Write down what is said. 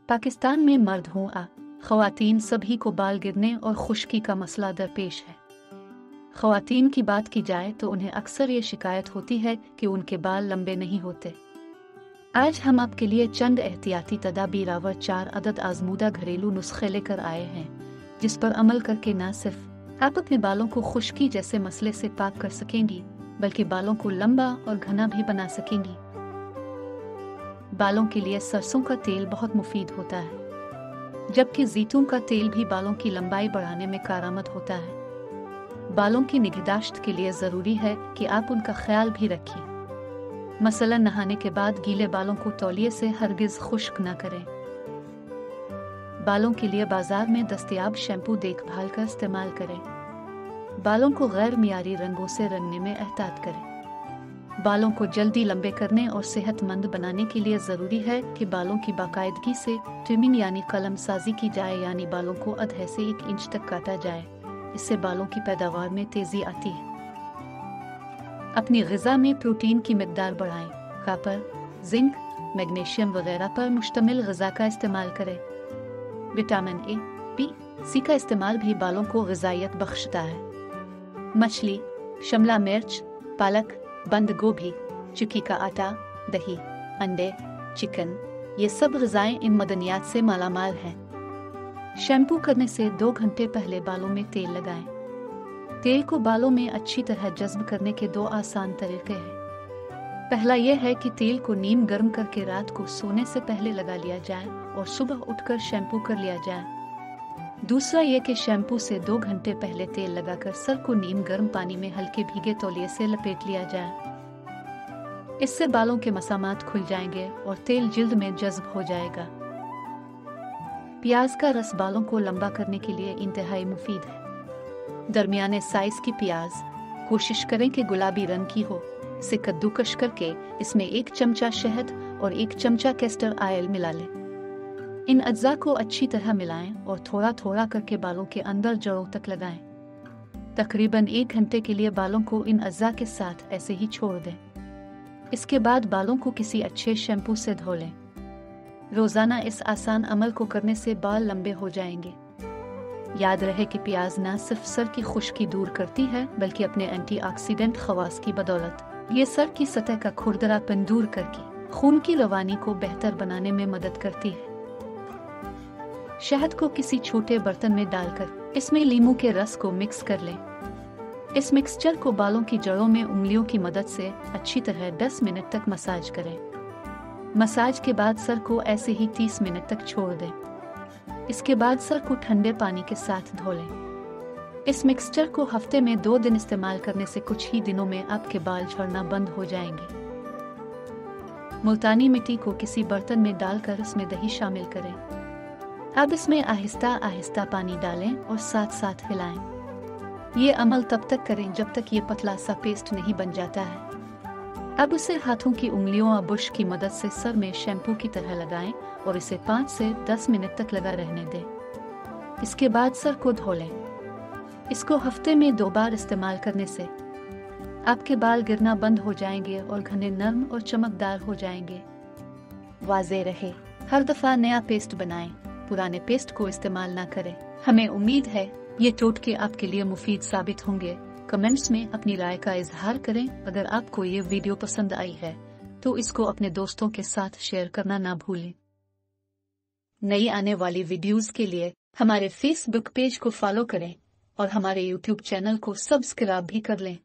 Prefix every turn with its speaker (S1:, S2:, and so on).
S1: पाकिस्तान में मर्द हों ख़वातीन सभी को बाल गिरने और खुश्की का मसला दरपेश है। ख़वातीन की बात की जाए तो उन्हें अक्सर ये शिकायत होती है कि उनके बाल लंबे नहीं होते। आज हम आपके लिए चंद एहतियाती तदाबीर और 4 अदद आजमूदा घरेलू नुस्खे लेकर आए हैं, जिस पर अमल करके न सिर्फ आप अपने बालों को खुश्की जैसे मसले से पाक कर सकेंगी, बल्कि बालों को लंबा और घना भी बना सकेंगी। बालों के लिए सरसों का तेल बहुत मुफीद होता है, जबकि ज़ैतून का तेल भी बालों की लंबाई बढ़ाने में कारआमद होता है। बालों की निगहदाश्त के लिए ज़रूरी है कि आप उनका ख्याल भी रखें। मसलन नहाने के बाद गीले बालों को तौलिए से हरगिज़ खुश्क न करें। बालों के लिए बाजार में दस्तयाब शैम्पू देखभाल कर इस्तेमाल करें। बालों को गैर मियारी रंगों से रंगने में एहतियात करें। बालों को जल्दी लंबे करने और सेहतमंद बनाने के लिए ज़रूरी है कि बालों की बाकायदगी से ट्रिमिंग यानी कलम साजी की जाए, यानी बालों को आधे से 1 इंच तक काटा जाए। इससे बालों की पैदावार में तेज़ी आती है। अपनी ग़िज़ा में प्रोटीन की मिक़दार बढ़ाएं। कॉपर, जिंक, मैग्नीशियम वगैरह पर मुश्तमिल ग़िज़ा का इस्तेमाल करें। विटामिन ए, बी, सी का इस्तेमाल भी बालों को ग़िज़ाइयत बख्शता है। मछली, शिमला मिर्च, पालक, बंद गोभी, चिक्की का आटा, दही, अंडे, चिकन, ये सब ग़िज़ाएं इन मदनियात से मालामाल हैं। शैम्पू करने से 2 घंटे पहले बालों में तेल लगाएं। तेल को बालों में अच्छी तरह जज्ब करने के 2 आसान तरीके हैं। पहला यह है कि तेल को नीम गर्म करके रात को सोने से पहले लगा लिया जाए और सुबह उठकर शैम्पू कर लिया जाए। दूसरा यह कि शैम्पू से 2 घंटे पहले तेल लगाकर सर को नीम गर्म पानी में हल्के भीगे तौलिए से लपेट लिया जाए। इससे बालों के मसामात खुल जाएंगे और तेल जिल्द में जज्ब हो जाएगा। प्याज का रस बालों को लंबा करने के लिए इंतहाई मुफीद है। दरमियाने साइज की प्याज, कोशिश करें कि गुलाबी रंग की हो। इसे कद्दूकश करके इसमें 1 चमचा शहद और 1 चमचा कैस्टर ऑयल मिला लें। इन अज्जा को अच्छी तरह मिलाएं और थोड़ा थोड़ा करके बालों के अंदर जड़ों तक लगाएं। तकरीबन 1 घंटे के लिए बालों को इन अज्जा के साथ ऐसे ही छोड़ दें। इसके बाद बालों को किसी अच्छे शैम्पू से धो लें। रोज़ाना इस आसान अमल को करने से बाल लंबे हो जाएंगे। याद रहे कि प्याज न सिर्फ सर की खुश्की दूर करती है, बल्कि अपने एंटीऑक्सीडेंट खवास की बदौलत ये सर की सतह का खुरदरापन दूर करके खून की रवानी को बेहतर बनाने में मदद करती है। शहद को किसी छोटे बर्तन में डालकर इसमें लीमू के रस को मिक्स कर लें। इस मिक्सचर को बालों की जड़ों में उंगलियों की मदद से अच्छी तरह 10 मिनट तक मसाज करें। मसाज के बाद सर को ऐसे ही 30 मिनट तक छोड़ दें। इसके बाद सर को ठंडे पानी के साथ धो लें। इस मिक्सचर को हफ्ते में 2 दिन इस्तेमाल करने से कुछ ही दिनों में आपके बाल झड़ना बंद हो जाएंगे। मुल्तानी मिट्टी को किसी बर्तन में डालकर इसमें दही शामिल करें। अब इसमें आहिस्ता आहिस्ता पानी डालें और साथ साथ हिलाएं। ये अमल तब तक करें जब तक ये पतला सा पेस्ट नहीं बन जाता है। अब उसे हाथों की उंगलियों और बुश की मदद से सर में शैम्पू की तरह लगाएं और इसे 5 से 10 मिनट तक लगा रहने दें। इसके बाद सर को धो लें। इसको हफ्ते में 2 बार इस्तेमाल करने से आपके बाल गिरना बंद हो जाएंगे और घने नर्म और चमकदार हो जाएंगे। वाज़े रहे, हर दफा नया पेस्ट बनाएं, पुराने पेस्ट को इस्तेमाल ना करें। हमें उम्मीद है ये टोटके आपके लिए मुफीद साबित होंगे। कमेंट्स में अपनी राय का इजहार करें। अगर आपको ये वीडियो पसंद आई है तो इसको अपने दोस्तों के साथ शेयर करना ना भूलें। नई आने वाली वीडियोस के लिए हमारे फेसबुक पेज को फॉलो करें और हमारे यूट्यूब चैनल को सब्सक्राइब भी कर लें।